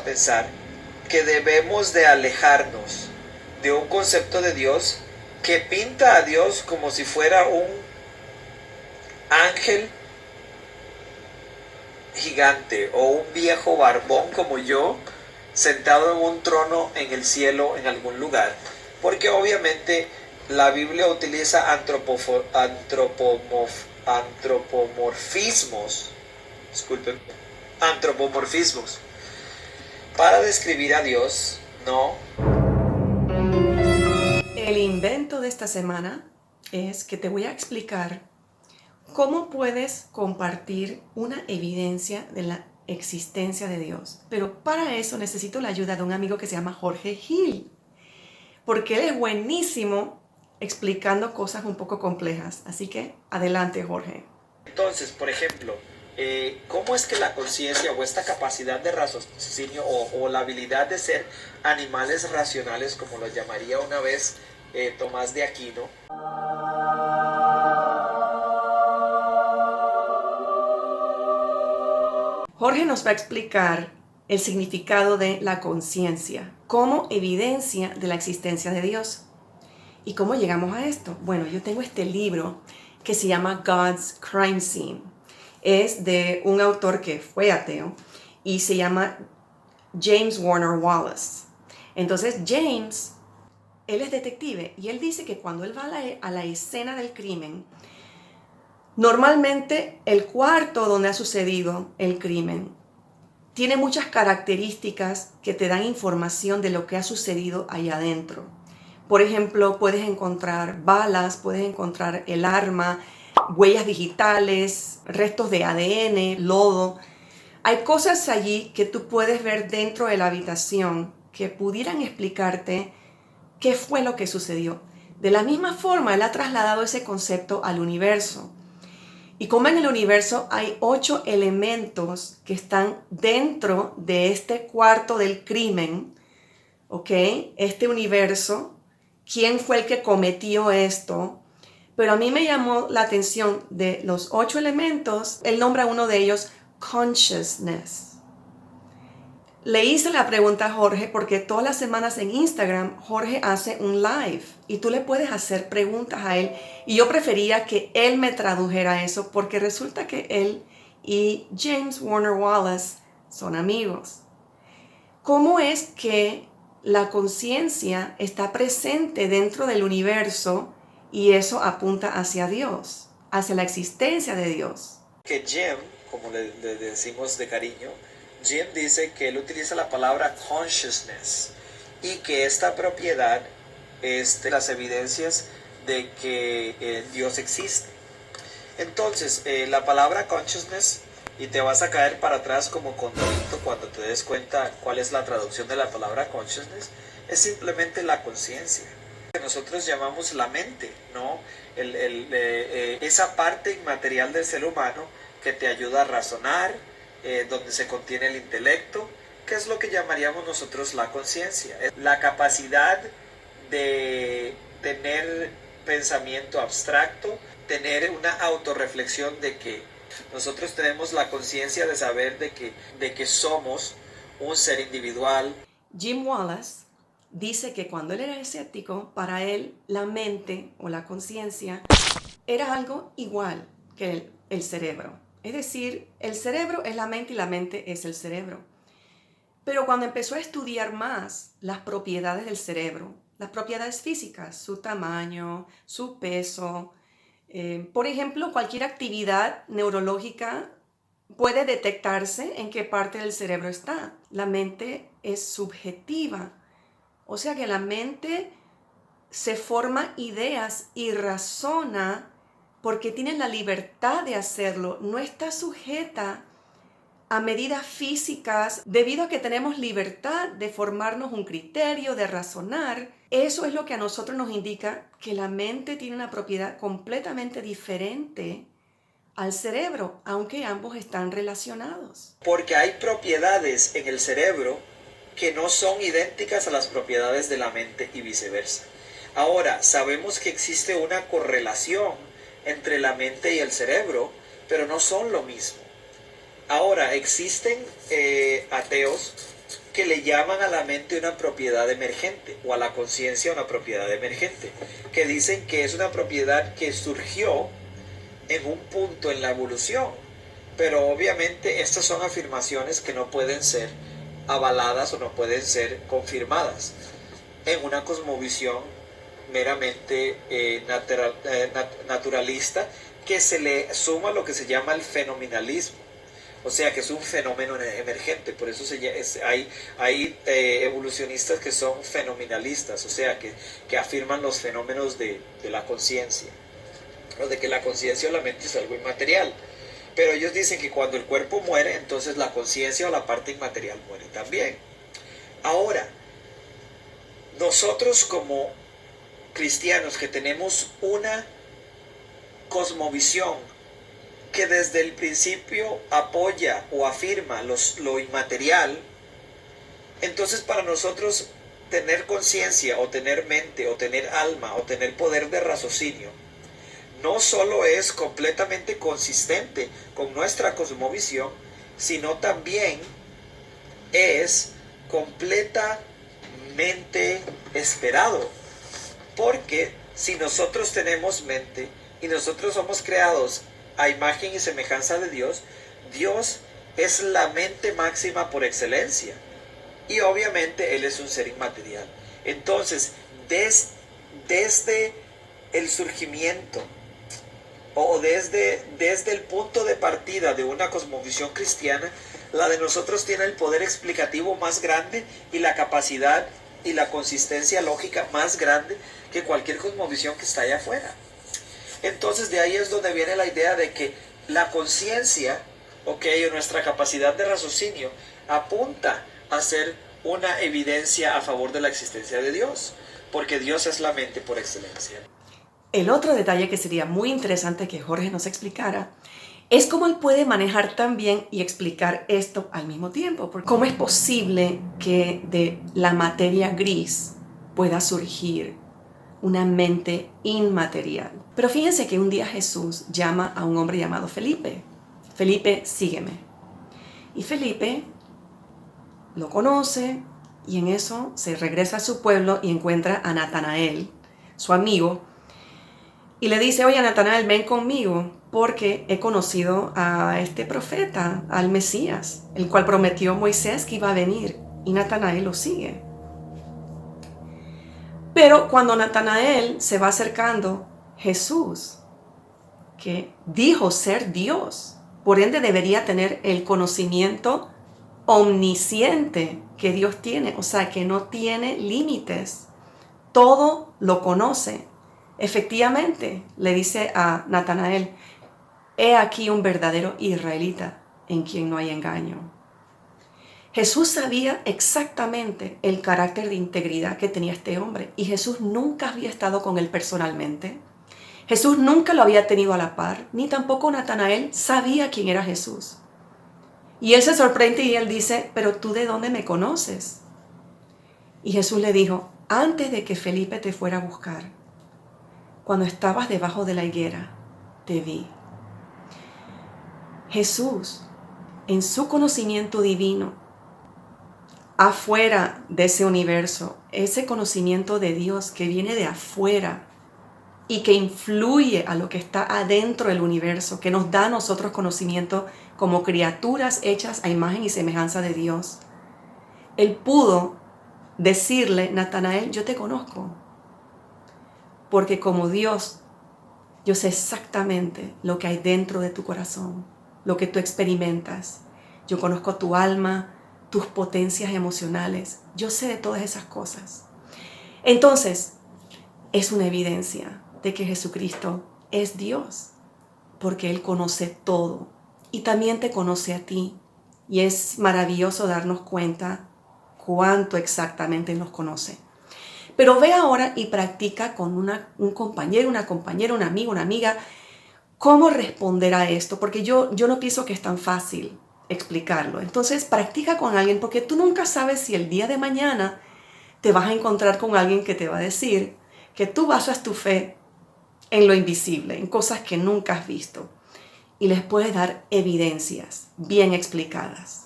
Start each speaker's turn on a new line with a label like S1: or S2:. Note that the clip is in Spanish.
S1: a pensar que debemos de alejarnos de un concepto de Dios que pinta a Dios como si fuera un ángel gigante o un viejo barbón como yo, sentado en un trono en el cielo en algún lugar, porque obviamente la Biblia utiliza antropomorfismos, disculpen, antropomorfismos para describir a Dios, ¿no?
S2: El invento de esta semana es que te voy a explicar cómo puedes compartir una evidencia de la existencia de Dios. Pero para eso necesito la ayuda de un amigo que se llama Jorge Gil, porque él es buenísimo explicando cosas un poco complejas. Así que adelante, Jorge.
S1: Entonces, por ejemplo, ¿cómo es que la conciencia o esta capacidad de raciocinio o la habilidad de ser animales racionales, como lo llamaría una vez Tomás de Aquino?
S2: Jorge nos va a explicar el significado de la conciencia como evidencia de la existencia de Dios. ¿Y cómo llegamos a esto? Bueno, yo tengo este libro que se llama God's Crime Scene. Es de un autor que fue ateo y se llama James Warner Wallace. Entonces James, él es detective y él dice que cuando él va a la escena del crimen, normalmente el cuarto donde ha sucedido el crimen tiene muchas características que te dan información de lo que ha sucedido ahí adentro. Por ejemplo, puedes encontrar balas, puedes encontrar el arma, huellas digitales, restos de ADN, lodo. Hay cosas allí que tú puedes ver dentro de la habitación que pudieran explicarte qué fue lo que sucedió. De la misma forma, él ha trasladado ese concepto al universo. Y como en el universo hay 8 elementos que están dentro de este cuarto del crimen, ¿ok? Este universo, ¿quién fue el que cometió esto? Pero a mí me llamó la atención de los 8 elementos, él nombra uno de ellos consciousness. Le hice la pregunta a Jorge porque todas las semanas en Instagram Jorge hace un live y tú le puedes hacer preguntas a él y yo prefería que él me tradujera eso porque resulta que él y James Warner Wallace son amigos. ¿Cómo es que la conciencia está presente dentro del universo y eso apunta hacia Dios, hacia la existencia de Dios?
S1: Que Jim, como le decimos de cariño, Jim dice que él utiliza la palabra consciousness y que esta propiedad es de las evidencias de que Dios existe. Entonces, la palabra consciousness, y te vas a caer para atrás como condorito cuando te des cuenta cuál es la traducción de la palabra consciousness, es simplemente la conciencia. Que nosotros llamamos la mente, ¿no? Esa parte inmaterial del ser humano que te ayuda a razonar, donde se contiene el intelecto, que es lo que llamaríamos nosotros la conciencia. La capacidad de tener pensamiento abstracto, tener una autorreflexión de que nosotros tenemos la conciencia de saber de que somos un ser individual.
S2: Jim Wallace dice que cuando él era escéptico, para él la mente o la conciencia era algo igual que el cerebro. Es decir, el cerebro es la mente y la mente es el cerebro. Pero cuando empezó a estudiar más las propiedades del cerebro, las propiedades físicas, su tamaño, su peso, por ejemplo, cualquier actividad neurológica puede detectarse en qué parte del cerebro está. La mente es subjetiva, o sea que la mente se forma ideas y razona porque tiene la libertad de hacerlo, no está sujeta a medidas físicas debido a que tenemos libertad de formarnos un criterio, de razonar. Eso es lo que a nosotros nos indica que la mente tiene una propiedad completamente diferente al cerebro, aunque ambos están relacionados.
S1: Porque hay propiedades en el cerebro que no son idénticas a las propiedades de la mente y viceversa. Ahora, sabemos que existe una correlación entre la mente y el cerebro, pero no son lo mismo. Ahora, existen ateos que le llaman a la mente una propiedad emergente o a la conciencia una propiedad emergente, que dicen que es una propiedad que surgió en un punto en la evolución, pero obviamente estas son afirmaciones que no pueden ser avaladas o no pueden ser confirmadas en una cosmovisión meramente naturalista, que se le suma lo que se llama el fenomenalismo, o sea que es un fenómeno emergente. Por eso hay evolucionistas que son fenomenalistas, o sea que afirman los fenómenos de la conciencia, o de que la conciencia o la mente es algo inmaterial. Pero ellos dicen que cuando el cuerpo muere, entonces la conciencia o la parte inmaterial muere también. Ahora, nosotros como cristianos que tenemos una cosmovisión que desde el principio apoya o afirma lo inmaterial, entonces para nosotros tener conciencia o tener mente o tener alma o tener poder de raciocinio no solo es completamente consistente con nuestra cosmovisión, sino también es completamente esperado. Porque si nosotros tenemos mente y nosotros somos creados a imagen y semejanza de Dios, Dios es la mente máxima por excelencia. Y obviamente Él es un ser inmaterial. Entonces, desde el surgimiento o desde el punto de partida de una cosmovisión cristiana, la de nosotros tiene el poder explicativo más grande y la capacidad y la consistencia lógica más grande que cualquier cosmovisión que está allá afuera. Entonces de ahí es donde viene la idea de que la conciencia, o nuestra capacidad de raciocinio, apunta a ser una evidencia a favor de la existencia de Dios, porque Dios es la mente por excelencia.
S2: El otro detalle que sería muy interesante que Jorge nos explicara es cómo él puede manejar también y explicar esto al mismo tiempo. Porque ¿cómo es posible que de la materia gris pueda surgir una mente inmaterial? Pero fíjense que un día Jesús llama a un hombre llamado Felipe. Felipe, sígueme. Y Felipe lo conoce y en eso se regresa a su pueblo y encuentra a Natanael, su amigo, y le dice: oye, Natanael, ven conmigo porque he conocido a este profeta, al Mesías, el cual prometió Moisés que iba a venir. Y Natanael lo sigue. Pero cuando Natanael se va acercando, Jesús, que dijo ser Dios, por ende debería tener el conocimiento omnisciente que Dios tiene, o sea, que no tiene límites, todo lo conoce. Efectivamente, le dice a Natanael: he aquí un verdadero israelita en quien no hay engaño. Jesús sabía exactamente el carácter de integridad que tenía este hombre y Jesús nunca había estado con él personalmente. Jesús nunca lo había tenido a la par, ni tampoco Natanael sabía quién era Jesús. Y él se sorprende y él dice: pero tú, ¿de dónde me conoces? Y Jesús le dijo: antes de que Felipe te fuera a buscar, cuando estabas debajo de la higuera, te vi. Jesús, en su conocimiento divino, afuera de ese universo, ese conocimiento de Dios que viene de afuera y que influye a lo que está adentro del universo, que nos da a nosotros conocimiento como criaturas hechas a imagen y semejanza de Dios. Él pudo decirle: Natanael, yo te conozco, porque como Dios, yo sé exactamente lo que hay dentro de tu corazón, lo que tú experimentas. Yo conozco tu alma, tus potencias emocionales. Yo sé de todas esas cosas. Entonces, es una evidencia de que Jesucristo es Dios, porque Él conoce todo y también te conoce a ti. Y es maravilloso darnos cuenta cuánto exactamente nos conoce. Pero ve ahora y practica con un compañero, una compañera, un amigo, una amiga, cómo responder a esto, porque yo no pienso que es tan fácil explicarlo. Entonces practica con alguien, porque tú nunca sabes si el día de mañana te vas a encontrar con alguien que te va a decir que tú basas tu fe en lo invisible, en cosas que nunca has visto, y les puedes dar evidencias bien explicadas.